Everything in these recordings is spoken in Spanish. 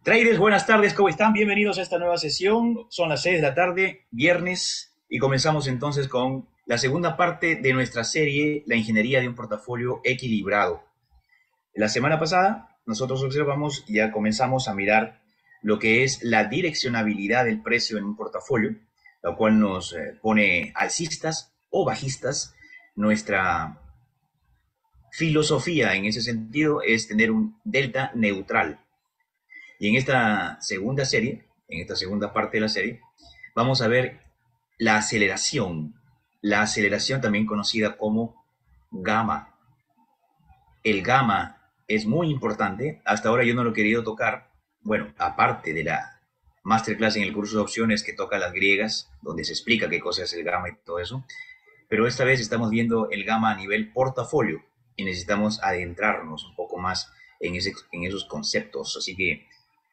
Traders, buenas tardes, ¿cómo están? Bienvenidos a esta nueva sesión. Son las 6 de la tarde, viernes, y comenzamos entonces con la segunda parte de nuestra serie, La ingeniería de un portafolio equilibrado. La semana pasada nosotros observamos, ya comenzamos a mirar lo que es la direccionabilidad del precio en un portafolio, lo cual nos pone alcistas o bajistas. Nuestra filosofía en ese sentido es tener un delta neutral. Y en esta segunda serie, en esta segunda parte de la serie, vamos a ver la aceleración también conocida como gamma. El gamma es muy importante, hasta ahora yo no lo he querido tocar, bueno, aparte de la masterclass en el curso de opciones que toca las griegas, donde se explica qué cosa es el gamma y todo eso, pero esta vez estamos viendo el gamma a nivel portafolio y necesitamos adentrarnos un poco más en esos conceptos, así que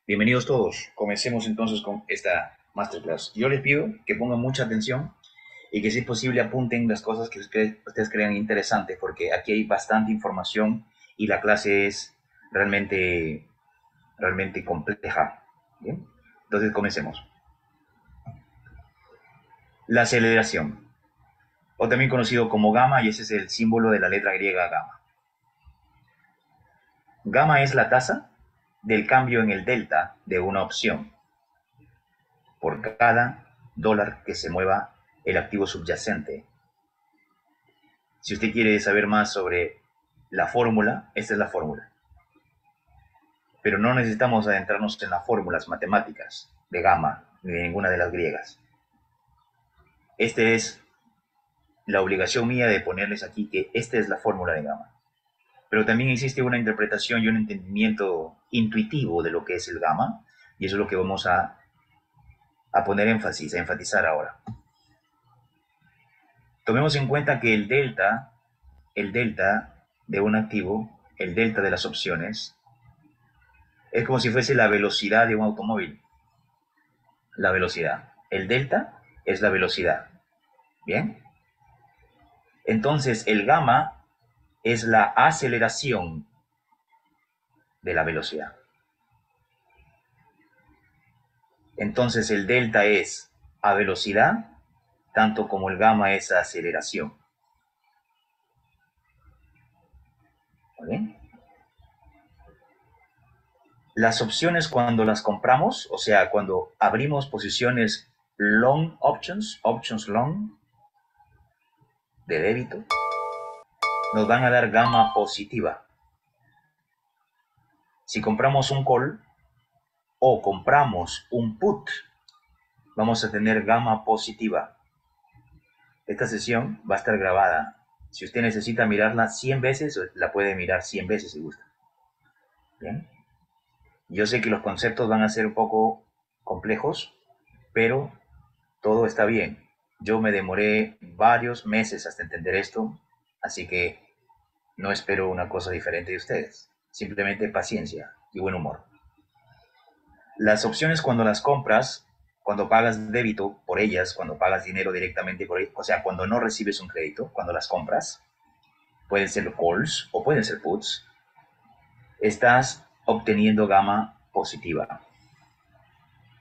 bienvenidos todos. Comencemos entonces con esta masterclass. Yo les pido que pongan mucha atención y que si es posible apunten las cosas que ustedes crean interesantes, porque aquí hay bastante información y la clase es realmente compleja. ¿Bien? Entonces comencemos. La aceleración, o también conocido como gamma, y ese es el símbolo de la letra griega gamma. Gamma es la tasa del cambio en el delta de una opción por cada dólar que se mueva el activo subyacente. Si usted quiere saber más sobre la fórmula, esta es la fórmula. Pero no necesitamos adentrarnos en las fórmulas matemáticas de gamma ni de ninguna de las griegas. Esta es la obligación mía de ponerles aquí que esta es la fórmula de gamma. Pero también existe una interpretación y un entendimiento intuitivo de lo que es el gamma, y eso es lo que vamos a poner énfasis, a enfatizar ahora. Tomemos en cuenta que el delta de un activo, el delta de las opciones, es como si fuese la velocidad de un automóvil. La velocidad. El delta es la velocidad. ¿Bien? Entonces, el gamma es la aceleración de la velocidad. Entonces, el delta es a velocidad, tanto como el gamma es a aceleración. ¿Bien? Las opciones cuando las compramos, o sea, cuando abrimos posiciones long options long, de débito, nos van a dar gamma positiva. Si compramos un call o compramos un put, vamos a tener gamma positiva. Esta sesión va a estar grabada. Si usted necesita mirarla 100 veces, la puede mirar 100 veces si gusta. ¿Bien? Yo sé que los conceptos van a ser un poco complejos, pero todo está bien. Yo me demoré varios meses hasta entender esto, así que no espero una cosa diferente de ustedes. Simplemente paciencia y buen humor. Las opciones cuando las compras, cuando pagas débito por ellas, cuando pagas dinero directamente por ellas, o sea, cuando no recibes un crédito, cuando las compras, pueden ser calls o pueden ser puts, estás obteniendo gamma positiva.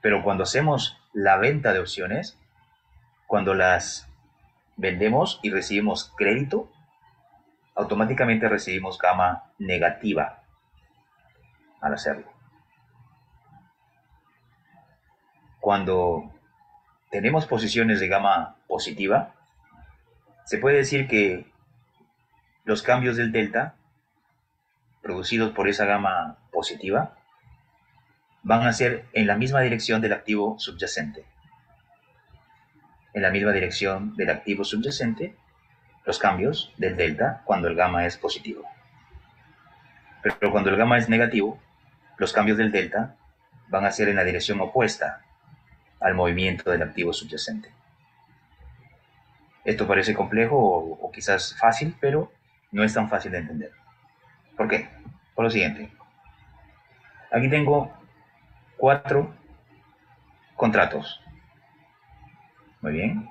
Pero cuando hacemos la venta de opciones, cuando las vendemos y recibimos crédito, automáticamente recibimos gamma negativa al hacerlo. Cuando tenemos posiciones de gamma positiva, se puede decir que los cambios del delta producidos por esa gamma positiva van a ser en la misma dirección del activo subyacente. En la misma dirección del activo subyacente, los cambios del delta cuando el gamma es positivo. Pero cuando el gamma es negativo, los cambios del delta van a ser en la dirección opuesta al movimiento del activo subyacente. Esto parece complejo o quizás fácil, pero no es tan fácil de entender. ¿Por qué? Por lo siguiente. Aquí tengo 4 contratos. Muy bien.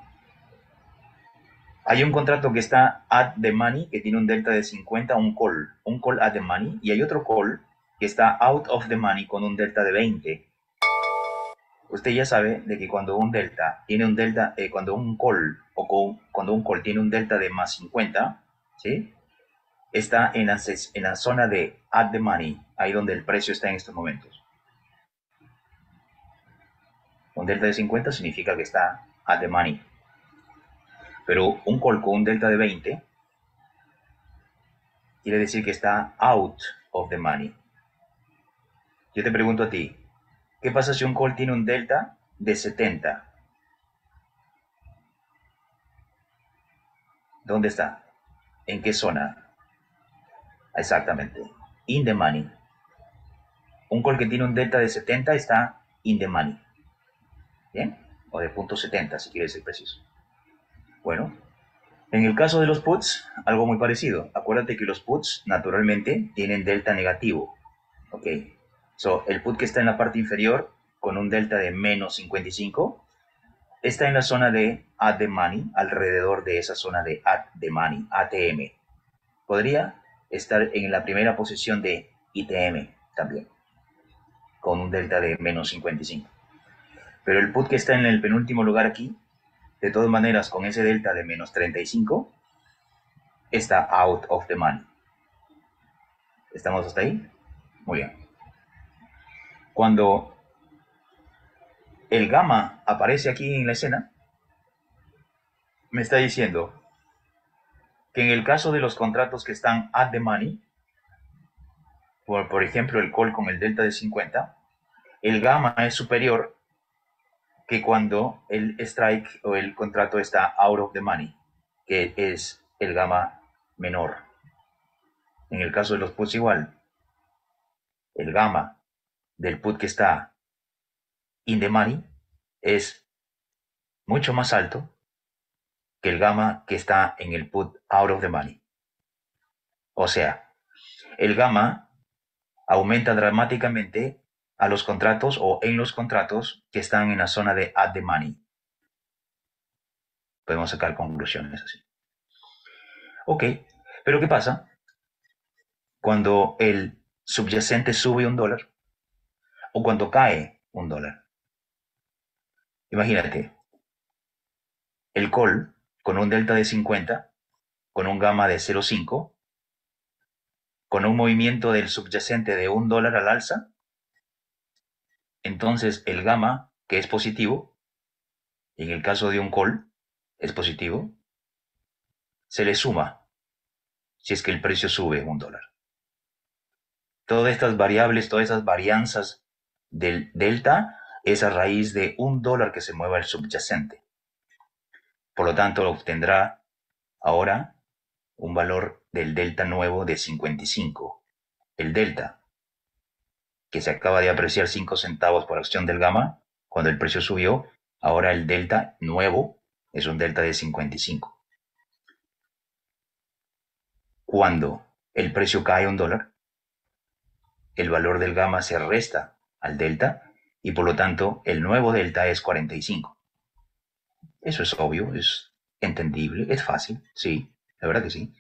Hay un contrato que está at the money, que tiene un delta de 50, un call at the money, y hay otro call que está out of the money con un delta de 20, usted ya sabe de que cuando un delta tiene un delta, cuando un call cuando un call tiene un delta de más 50, ¿sí? Está en la zona de at the money, ahí donde el precio está en estos momentos. Un delta de 50 significa que está at the money. Pero un call con un delta de 20 quiere decir que está out of the money. Yo te pregunto a ti, ¿qué pasa si un call tiene un delta de 70? ¿Dónde está? ¿En qué zona? Exactamente. In the money. Un call que tiene un delta de 70 está in the money. ¿Bien? O de punto 70, si quieres ser preciso. Bueno, en el caso de los puts, algo muy parecido. Acuérdate que los puts naturalmente tienen delta negativo. Ok. So, el put que está en la parte inferior con un delta de menos 55 está en la zona de at the money, alrededor de esa zona de at the money, ATM. Podría estar en la primera posición de ITM también, con un delta de menos 55. Pero el put que está en el penúltimo lugar aquí, de todas maneras, con ese delta de menos 35, está out of the money. ¿Estamos hasta ahí? Muy bien. Cuando el gamma aparece aquí en la escena, me está diciendo que en el caso de los contratos que están at the money, por ejemplo el call con el delta de 50, el gamma es superior que cuando el strike o el contrato está out of the money, que es el gamma menor. En el caso de los puts igual, el gamma del put que está in the money es mucho más alto que el gamma que está en el put out of the money. O sea, el gamma aumenta dramáticamente a los contratos o en los contratos que están en la zona de at the money. Podemos sacar conclusiones así. Ok, pero ¿qué pasa cuando el subyacente sube $1 o cuando cae $1? Imagínate, el call con un delta de 50, con un gamma de 0,5, con un movimiento del subyacente de $1 al alza, entonces el gamma, que es positivo, en el caso de un call, es positivo, se le suma si es que el precio sube $1. Todas estas variables, todas esas varianzas del delta es a raíz de $1 que se mueva el subyacente. Por lo tanto, obtendrá ahora un valor del delta nuevo de 55. El delta, que se acaba de apreciar 5 centavos por acción del gamma, cuando el precio subió, ahora el delta nuevo es un delta de 55. Cuando el precio cae $1, el valor del gamma se resta al delta y por lo tanto el nuevo delta es 45. Eso es obvio, es entendible, es fácil, sí, la verdad que sí.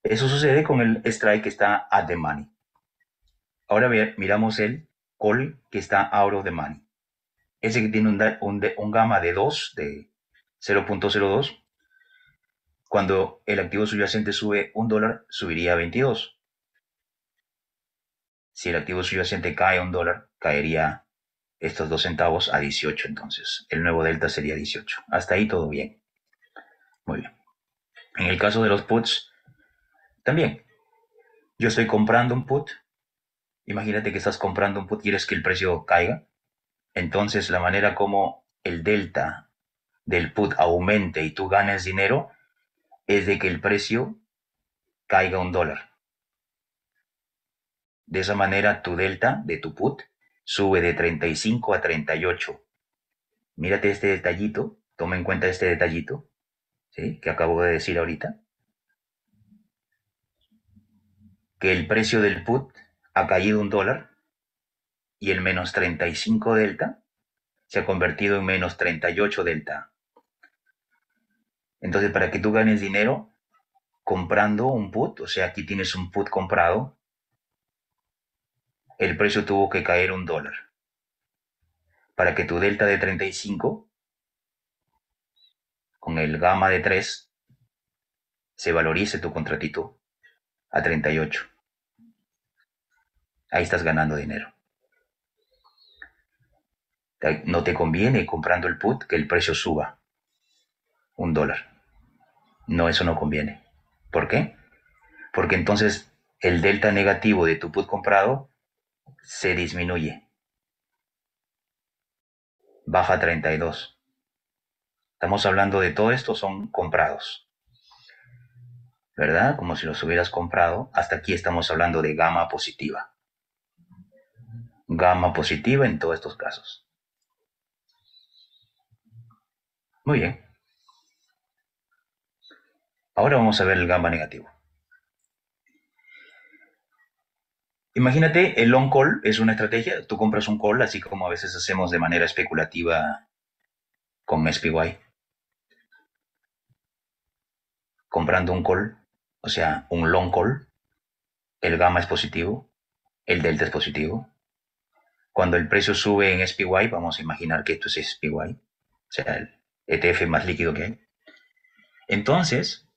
Eso sucede con el strike que está at the money. Ahora miramos el call que está out of the money. Ese que tiene un gamma de 2, de 0.02, cuando el activo subyacente sube $1, subiría a 22. Si el activo subyacente cae $1, caería estos 2 centavos a 18, entonces el nuevo delta sería 18. Hasta ahí todo bien. Muy bien. En el caso de los puts, también, yo estoy comprando un put. Imagínate que estás comprando un put, quieres que el precio caiga. Entonces la manera como el delta del put aumente y tú ganes dinero es de que el precio caiga $1. De esa manera tu delta de tu put sube de 35 a 38. Mírate este detallito, toma en cuenta este detallito, ¿sí?, que acabo de decir ahorita, que el precio del put ha caído $1 y el menos 35 delta se ha convertido en menos 38 delta. Entonces, para que tú ganes dinero comprando un put, o sea, aquí tienes un put comprado el precio tuvo que caer $1. Para que tu delta de 35 con el gamma de 3 se valorice tu contratito a 38. Ahí estás ganando dinero. No te conviene comprando el put que el precio suba $1. No, eso no conviene. ¿Por qué? Porque entonces el delta negativo de tu put comprado se disminuye. Baja a 32. Estamos hablando de todo esto, son comprados, ¿verdad? Como si los hubieras comprado. Hasta aquí estamos hablando de gamma positiva. Gamma positiva en todos estos casos. Muy bien. Ahora vamos a ver el gamma negativo. Imagínate, el long call es una estrategia. Tú compras un call, así como a veces hacemos de manera especulativa con SPY. Comprando un call, o sea, un long call, el gamma es positivo, el delta es positivo. Cuando el precio sube en SPY, vamos a imaginar que esto es SPY, o sea, el ETF más líquido que hay. Entonces,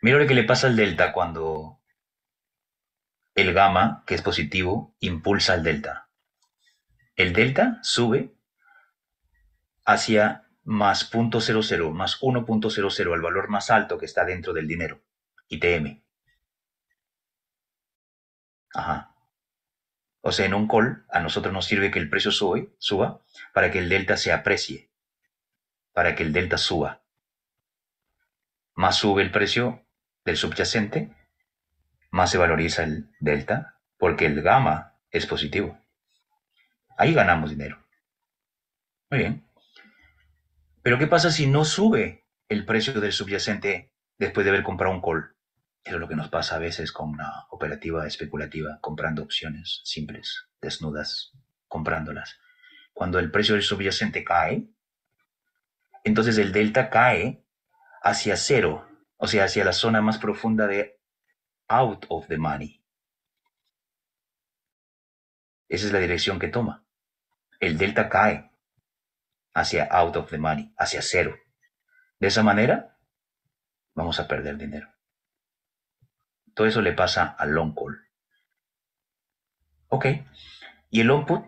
mira lo que le pasa al delta cuando el gamma, que es positivo, impulsa al delta. El delta sube hacia más 0.00, más 1.00, el valor más alto que está dentro del dinero, ITM. Ajá. O sea, en un call a nosotros nos sirve que el precio suba para que el delta se aprecie, para que el delta suba. Más sube el precio del subyacente, más se valoriza el delta, porque el gamma es positivo. Ahí ganamos dinero. Muy bien. Pero ¿qué pasa si no sube el precio del subyacente después de haber comprado un call? Eso es lo que nos pasa a veces con una operativa especulativa, comprando opciones simples, desnudas, comprándolas. Cuando el precio del subyacente cae, entonces el delta cae hacia cero, o sea, hacia la zona más profunda de out of the money. Esa es la dirección que toma. El delta cae hacia out of the money, hacia cero. De esa manera, vamos a perder dinero. Todo eso le pasa al long call. Ok. ¿Y el long put?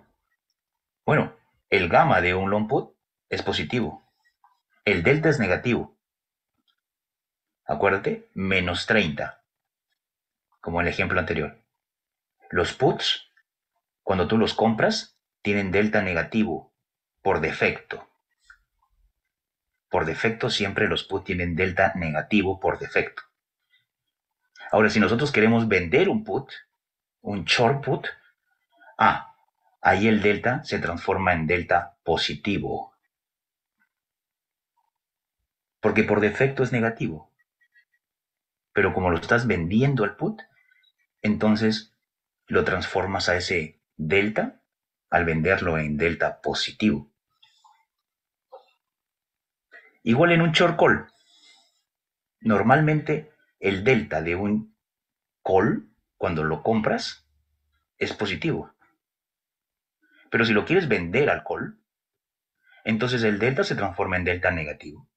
Bueno, el gamma de un long put es positivo. El delta es negativo. Acuérdate, menos 30, como el ejemplo anterior. Los puts, cuando tú los compras, tienen delta negativo por defecto. Por defecto siempre los puts tienen delta negativo por defecto. Ahora, si nosotros queremos vender un put, un short put, ahí el delta se transforma en delta positivo. Porque por defecto es negativo. Pero como lo estás vendiendo al put, entonces lo transformas a ese delta al venderlo en delta positivo. Igual en un short call. Normalmente el delta de un call, cuando lo compras, es positivo. Pero si lo quieres vender al call, entonces el delta se transforma en delta negativo.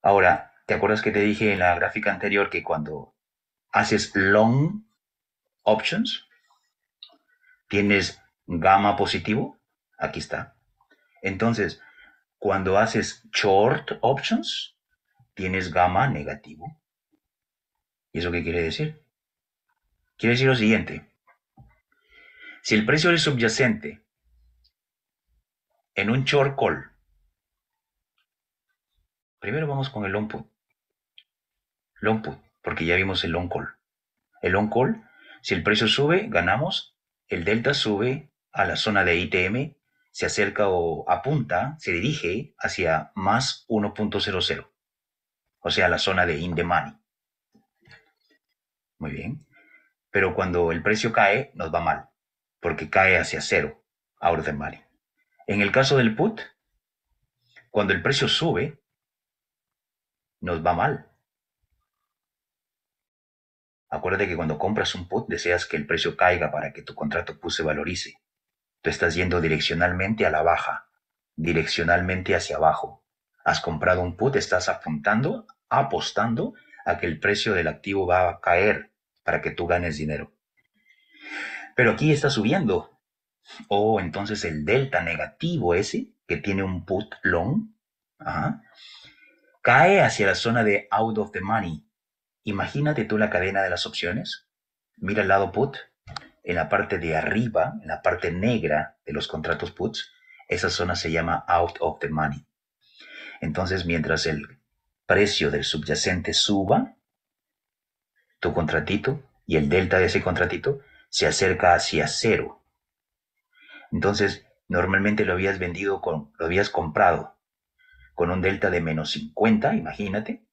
Ahora, ¿te acuerdas que te dije en la gráfica anterior que cuando haces long options, tienes gamma positivo? Aquí está. Entonces, cuando haces short options, tienes gamma negativo. ¿Y eso qué quiere decir? Quiere decir lo siguiente. Si el precio del subyacente en un short call, primero vamos con el long put. Long put, porque ya vimos el long call. El long call, si el precio sube, ganamos. El delta sube a la zona de ITM, se acerca o apunta, se dirige hacia más 1.00. O sea, la zona de in the money. Muy bien. Pero cuando el precio cae, nos va mal, porque cae hacia cero, out of the money. En el caso del put, cuando el precio sube, nos va mal, Acuérdate que cuando compras un put deseas que el precio caiga para que tu contrato put se valorice. Tú estás yendo direccionalmente a la baja, direccionalmente hacia abajo. Has comprado un put, estás apostando a que el precio del activo va a caer para que tú ganes dinero. Pero aquí está subiendo. Entonces el delta negativo ese, que tiene un put long, cae hacia la zona de out of the money. Imagínate tú la cadena de las opciones. Mira el lado put. En la parte de arriba, en la parte negra de los contratos puts, esa zona se llama out of the money. Entonces, mientras el precio del subyacente suba, tu contratito y el delta de ese contratito se acerca hacia cero. Entonces, normalmente lo habías comprado con un delta de menos 50, imagínate.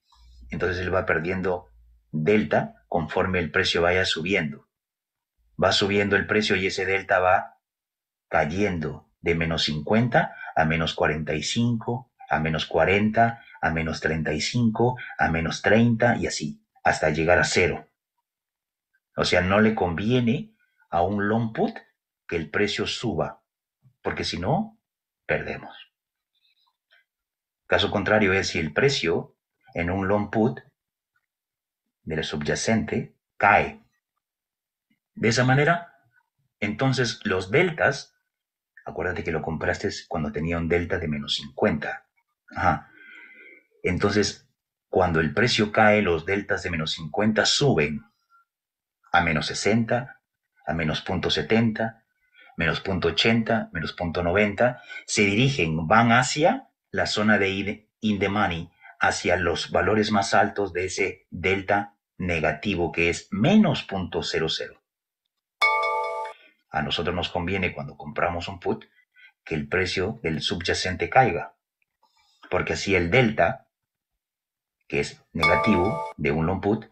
Entonces él va perdiendo delta conforme el precio vaya subiendo. Va subiendo el precio y ese delta va cayendo de menos 50 a menos 45, a menos 40, a menos 35, a menos 30 y así, hasta llegar a cero. O sea, no le conviene a un long put que el precio suba, porque si no, perdemos. Caso contrario es si el precio en un long put del subyacente cae. De esa manera, entonces los deltas, acuérdate que lo compraste cuando tenía un delta de menos 50. Entonces, cuando el precio cae, los deltas de menos 50 suben a menos 60, a menos 0.70, menos 0.80, menos 0.90, se dirigen, van hacia la zona de in the money, hacia los valores más altos de ese delta negativo que es menos 0.00. A nosotros nos conviene cuando compramos un put que el precio del subyacente caiga, porque así el delta, que es negativo de un long put,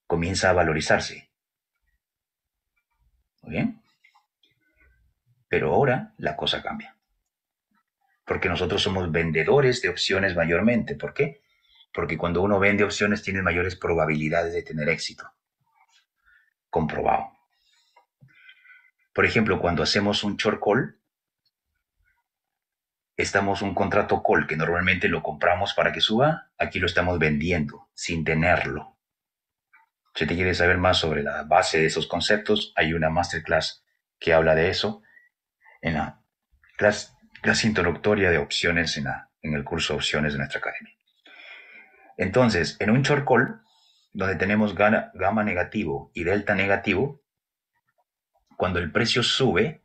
comienza a valorizarse. ¿Muy bien? Pero ahora la cosa cambia. Porque nosotros somos vendedores de opciones mayormente. ¿Por qué? Porque cuando uno vende opciones tiene mayores probabilidades de tener éxito. Comprobado. Por ejemplo, cuando hacemos un short call, estamos un contrato call que normalmente lo compramos para que suba, aquí lo estamos vendiendo sin tenerlo. Si te quieres saber más sobre la base de esos conceptos, hay una masterclass que habla de eso en la clase introductoria de opciones en el curso de opciones de nuestra academia. Entonces, en un short call, donde tenemos gamma negativo y delta negativo, cuando el precio sube,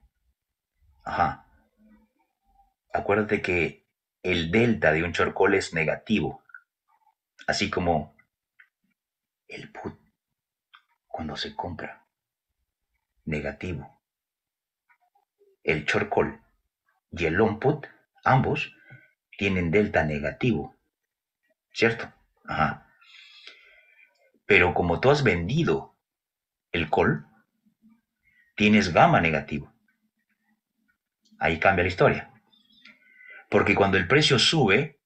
acuérdate que el delta de un short call es negativo, así como el put cuando se compra, negativo. El short call y el long put, ambos, tienen delta negativo, ¿cierto? Pero como tú has vendido el call, tienes gamma negativo. Ahí cambia la historia. Porque cuando el precio sube,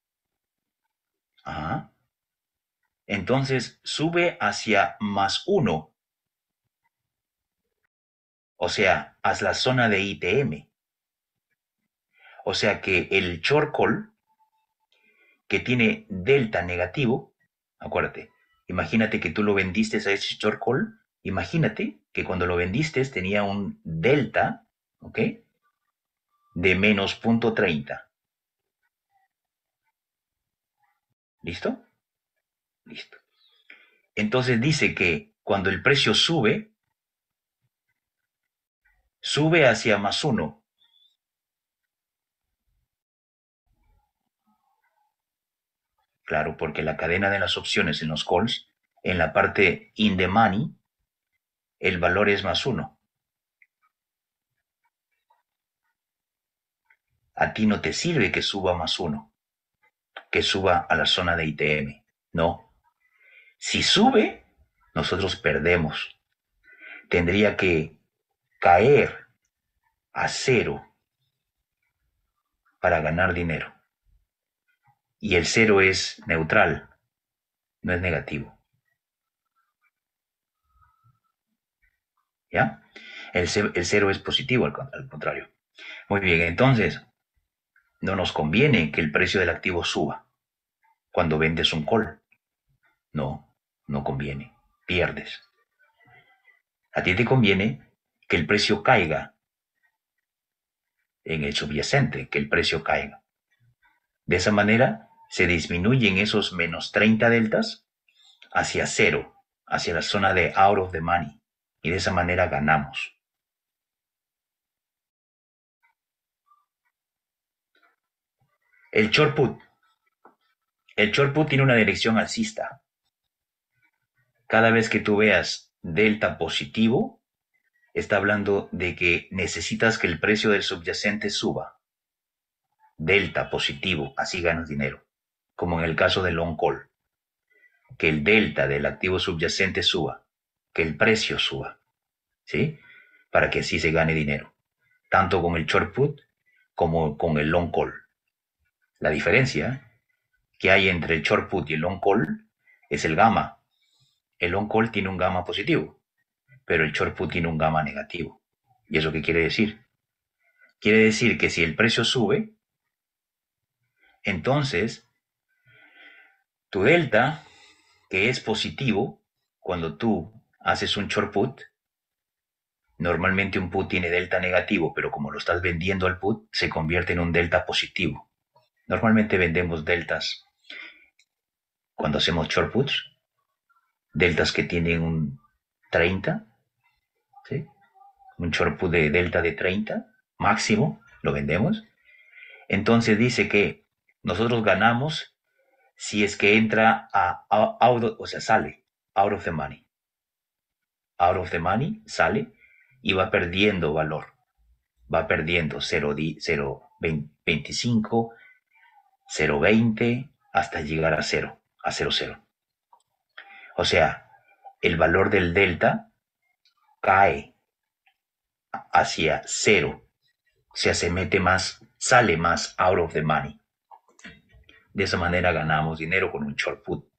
entonces sube hacia más 1. O sea, hacia la zona de ITM. O sea que el short call, que tiene delta negativo, acuérdate, imagínate que tú lo vendiste a ese short call, imagínate que cuando lo vendiste tenía un delta, ¿ok?, de menos 0.30. ¿Listo? Listo. Entonces dice que cuando el precio sube hacia más 1. Claro, porque la cadena de las opciones en los calls, en la parte in the money, el valor es más 1. A ti no te sirve que suba más 1, que suba a la zona de ITM. No. Si sube, nosotros perdemos. Tendría que caer a 0 para ganar dinero. Y el 0 es neutral, no es negativo. ¿ya? El cero es positivo, al contrario. Muy bien, entonces, no nos conviene que el precio del activo suba cuando vendes un call. No, no conviene. Pierdes. A ti te conviene que el precio caiga en el subyacente, que el precio caiga. De esa manera se disminuyen esos menos 30 deltas hacia cero, hacia la zona de out of the money. Y de esa manera ganamos. El short put. El short put tiene una dirección alcista. Cada vez que tú veas delta positivo, está hablando de que necesitas que el precio del subyacente suba. Delta positivo, así ganas dinero. Como en el caso del long call. Que el delta del activo subyacente suba. Que el precio suba. ¿Sí? Para que así se gane dinero. Tanto con el short put como con el long call. La diferencia que hay entre el short put y el long call es el gamma. El long call tiene un gamma positivo, pero el short put tiene un gamma negativo. ¿Y eso qué quiere decir? Quiere decir que si el precio sube, entonces tu delta, que es positivo, cuando tú haces un short put, normalmente un put tiene delta negativo, pero como lo estás vendiendo al put, se convierte en un delta positivo. Normalmente vendemos deltas cuando hacemos short puts, deltas que tienen un 30, ¿sí? Un short put de delta de 30, máximo, lo vendemos. Entonces dice que nosotros ganamos si es que entra o sea, sale, out of the money. Out of the money, sale y va perdiendo valor. Va perdiendo 0.25, 0.20, hasta llegar a 0, a 0.0. O sea, el valor del delta cae hacia 0. O sea, se mete más, sale más out of the money. De esa manera ganamos dinero con un short put.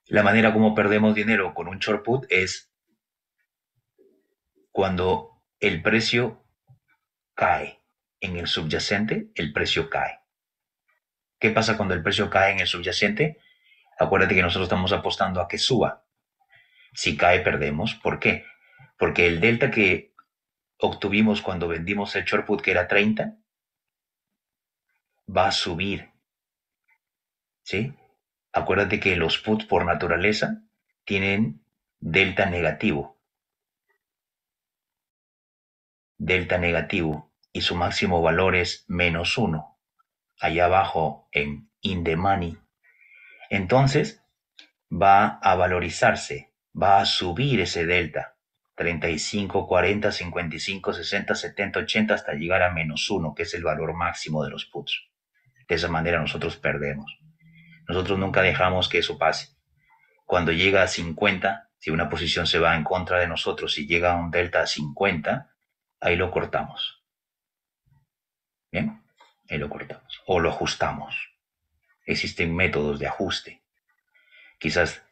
La manera como perdemos dinero con un short put es cuando el precio cae en el subyacente, el precio cae. ¿Qué pasa cuando el precio cae en el subyacente? Acuérdate que nosotros estamos apostando a que suba. Si cae, perdemos. ¿Por qué? Porque el delta que obtuvimos cuando vendimos el short put, que era 30, va a subir. ¿Sí? Acuérdate que los puts por naturaleza tienen delta negativo. Delta negativo. Y su máximo valor es -1. Allá abajo en in the money. Entonces va a valorizarse, va a subir ese delta. 35, 40, 55, 60, 70, 80 hasta llegar a -1, que es el valor máximo de los puts. De esa manera nosotros perdemos. Nosotros nunca dejamos que eso pase. Cuando llega a 50, si una posición se va en contra de nosotros y llega a un delta a 50, ahí lo cortamos. ¿Bien? Ahí lo cortamos. O lo ajustamos. Existen métodos de ajuste. Quizás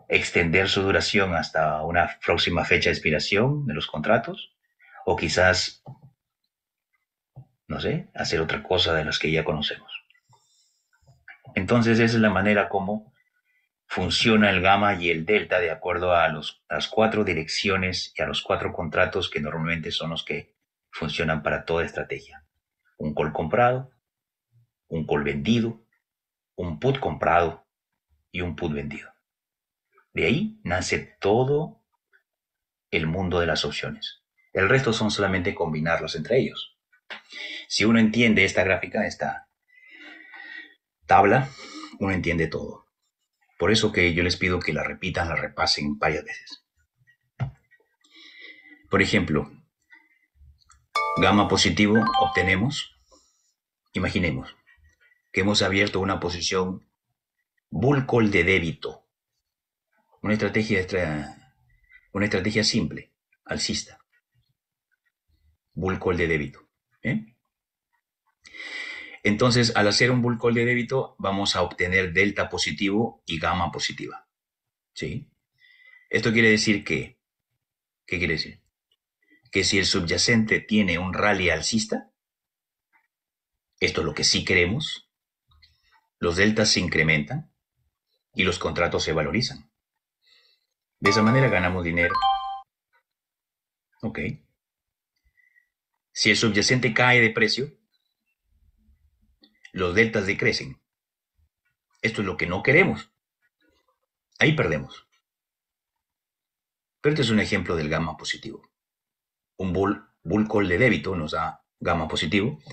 extender su duración hasta una próxima fecha de expiración de los contratos. O quizás, no sé, hacer otra cosa de las que ya conocemos. Entonces esa es la manera como funciona el gamma y el delta de acuerdo a las 4 direcciones y a los 4 contratos que normalmente son los que funcionan para toda estrategia. Un call comprado, un call vendido, un put comprado y un put vendido. De ahí nace todo el mundo de las opciones. El resto son solamente combinarlos entre ellos. Si uno entiende esta gráfica, esta tabla, uno entiende todo. Por eso que yo les pido que la repitan, la repasen varias veces. Por ejemplo, gamma positivo obtenemos, imaginemos, que hemos abierto una posición bull call de débito. Una estrategia simple, alcista. Bull call de débito. ¿Eh? Entonces, al hacer un bull call de débito, vamos a obtener delta positivo y gamma positiva. ¿Sí? Esto quiere decir que, ¿qué quiere decir? Que si el subyacente tiene un rally alcista, esto es lo que sí queremos, los deltas se incrementan y los contratos se valorizan. De esa manera ganamos dinero. Ok. Si el subyacente cae de precio, los deltas decrecen. Esto es lo que no queremos. Ahí perdemos. Pero este es un ejemplo del gamma positivo. Un bull call de débito nos da gamma positivo,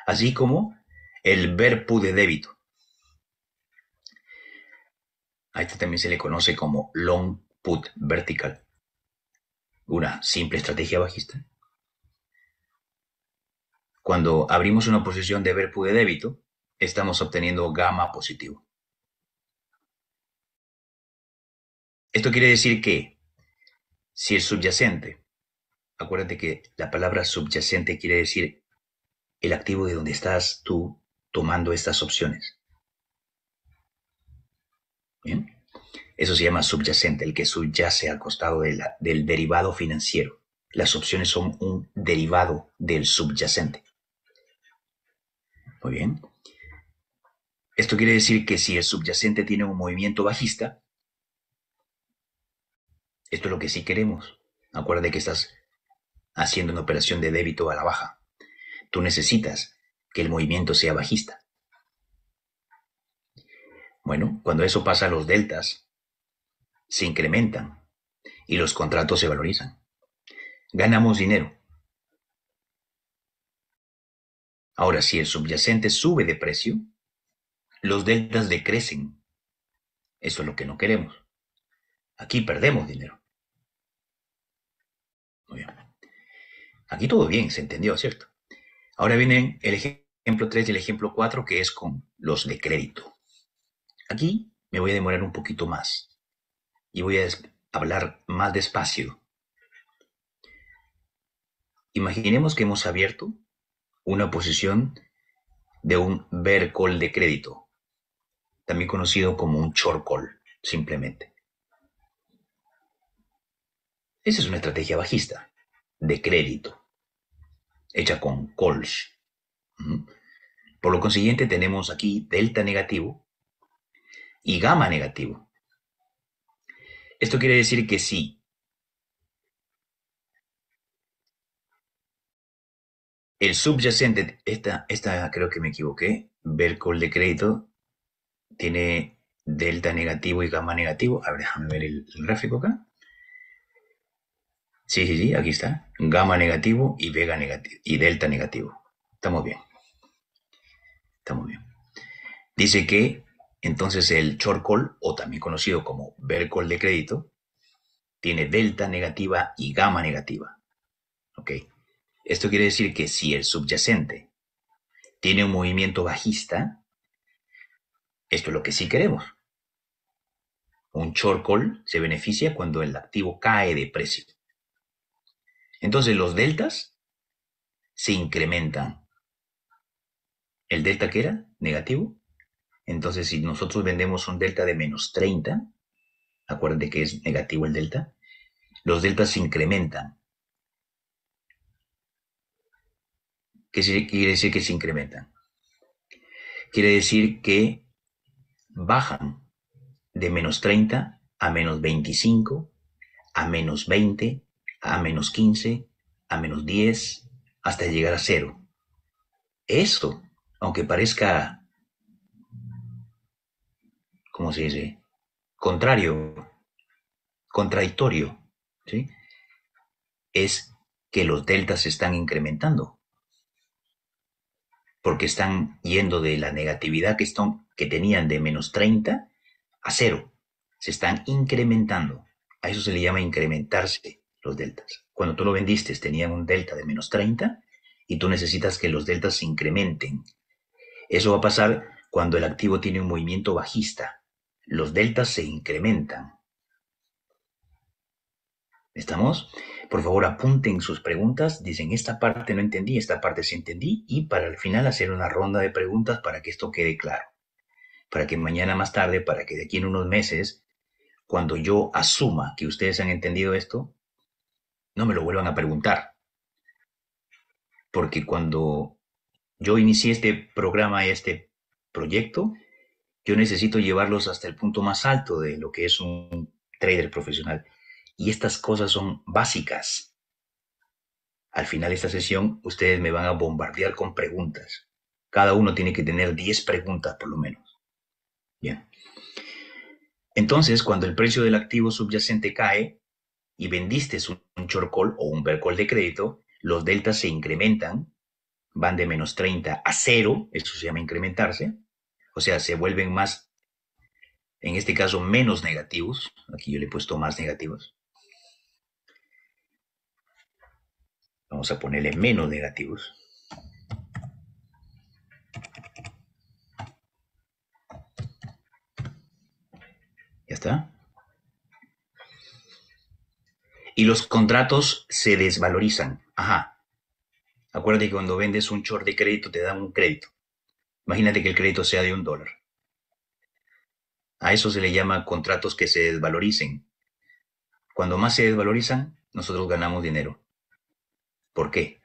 así como el bear put de débito. A este también se le conoce como long put vertical, una simple estrategia bajista. Cuando abrimos una posición de bear put de débito, estamos obteniendo gamma positivo. Esto quiere decir que si el subyacente, acuérdate que la palabra subyacente quiere decir el activo de donde estás tú tomando estas opciones. ¿Bien? Eso se llama subyacente, el que subyace al costado del derivado financiero. Las opciones son un derivado del subyacente. Muy bien. Esto quiere decir que si el subyacente tiene un movimiento bajista, esto es lo que sí queremos. Acuérdate que estás haciendo una operación de débito a la baja. Tú necesitas que el movimiento sea bajista. Bueno, cuando eso pasa, los deltas se incrementan y los contratos se valorizan. Ganamos dinero. Ahora, si el subyacente sube de precio, los deltas decrecen. Eso es lo que no queremos. Aquí perdemos dinero. Muy bien. Aquí todo bien, se entendió, ¿cierto? Ahora vienen el ejemplo 3 y el ejemplo 4, que es con los de crédito. Aquí me voy a demorar un poquito más y voy a hablar más despacio. Imaginemos que hemos abierto una posición de un bear call de crédito, también conocido como un short call, simplemente. Esa es una estrategia bajista de crédito, hecha con calls. Por lo consiguiente, tenemos aquí delta negativo y gamma negativo. Esto quiere decir que si el subyacente, esta creo que me equivoqué, bear call de crédito, tiene delta negativo y gamma negativo. A ver, déjame ver el gráfico acá. Sí, aquí está. Gamma negativo y vega negativo y delta negativo. Estamos bien. Estamos bien. Dice que entonces el short call, o también conocido como bear call de crédito, tiene delta negativa y gamma negativa. ¿Ok? Esto quiere decir que si el subyacente tiene un movimiento bajista, esto es lo que sí queremos. Un short call se beneficia cuando el activo cae de precio. Entonces los deltas se incrementan. ¿El delta qué era? Negativo. Entonces si nosotros vendemos un delta de menos 30, acuérdense que es negativo el delta, los deltas se incrementan. ¿Qué quiere decir que se incrementan? Quiere decir que bajan de menos 30 a menos 25, a menos 20, a menos 15, a menos 10, hasta llegar a cero. Esto, aunque parezca, ¿cómo se dice? Contradictorio, ¿sí? Es que los deltas se están incrementando, porque están yendo de la negatividad que tenían de menos 30 a cero. Se están incrementando. A eso se le llama incrementarse los deltas. Cuando tú lo vendiste tenían un delta de menos 30 y tú necesitas que los deltas se incrementen. Eso va a pasar cuando el activo tiene un movimiento bajista. Los deltas se incrementan. ¿Estamos? Por favor, apunten sus preguntas. Dicen, esta parte no entendí, esta parte sí entendí. Y para al final hacer una ronda de preguntas para que esto quede claro. Para que mañana más tarde, para que de aquí en unos meses, cuando yo asuma que ustedes han entendido esto, no me lo vuelvan a preguntar. Porque cuando yo inicié este programa, este proyecto, yo necesito llevarlos hasta el punto más alto de lo que es un trader profesional. Y estas cosas son básicas. Al final de esta sesión, ustedes me van a bombardear con preguntas. Cada uno tiene que tener 10 preguntas por lo menos. Bien. Entonces, cuando el precio del activo subyacente cae y vendiste un short call o un bear call de crédito, los deltas se incrementan, van de menos 30 a 0, eso se llama incrementarse, o sea, se vuelven más, en este caso, menos negativos. Aquí yo le he puesto más negativos. Vamos a ponerle menos negativos. Ya está. Y los contratos se desvalorizan. Ajá. Acuérdate que cuando vendes un short de crédito te dan un crédito. Imagínate que el crédito sea de $1. A eso se le llama contratos que se desvaloricen. Cuando más se desvalorizan, nosotros ganamos dinero. ¿Por qué?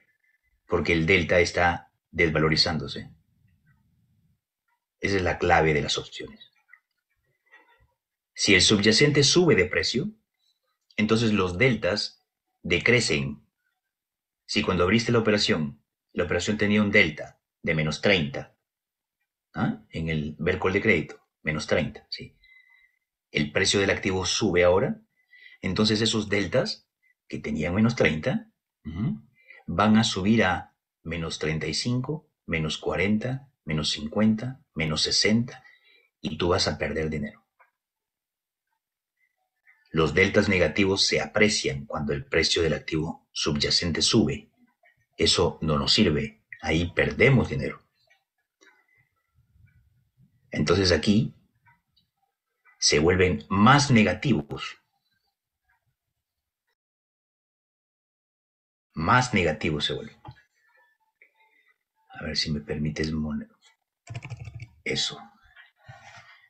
Porque el delta está desvalorizándose. Esa es la clave de las opciones. Si el subyacente sube de precio, entonces los deltas decrecen. Si cuando abriste la operación tenía un delta de menos 30, en el bear call de crédito, menos 30, ¿sí? El precio del activo sube ahora, entonces esos deltas que tenían menos 30 van a subir a menos 35, menos 40, menos 50, menos 60, y tú vas a perder dinero. Los deltas negativos se aprecian cuando el precio del activo subyacente sube. Eso no nos sirve, ahí perdemos dinero. Entonces aquí se vuelven más negativos. Más negativos se vuelven. A ver si me permites. Eso.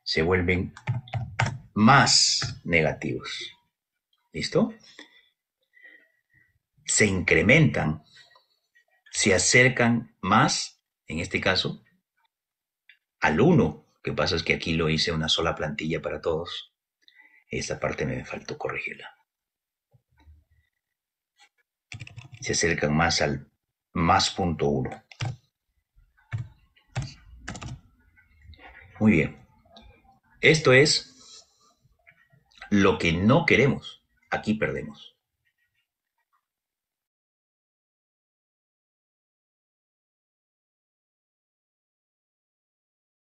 Se vuelven más negativos. ¿Listo? Se incrementan, se acercan más, en este caso, al 1. Lo que pasa es que aquí lo hice una sola plantilla para todos. Esta parte me faltó corregirla. Se acercan más al más punto 1. Muy bien. Esto es lo que no queremos. Aquí perdemos.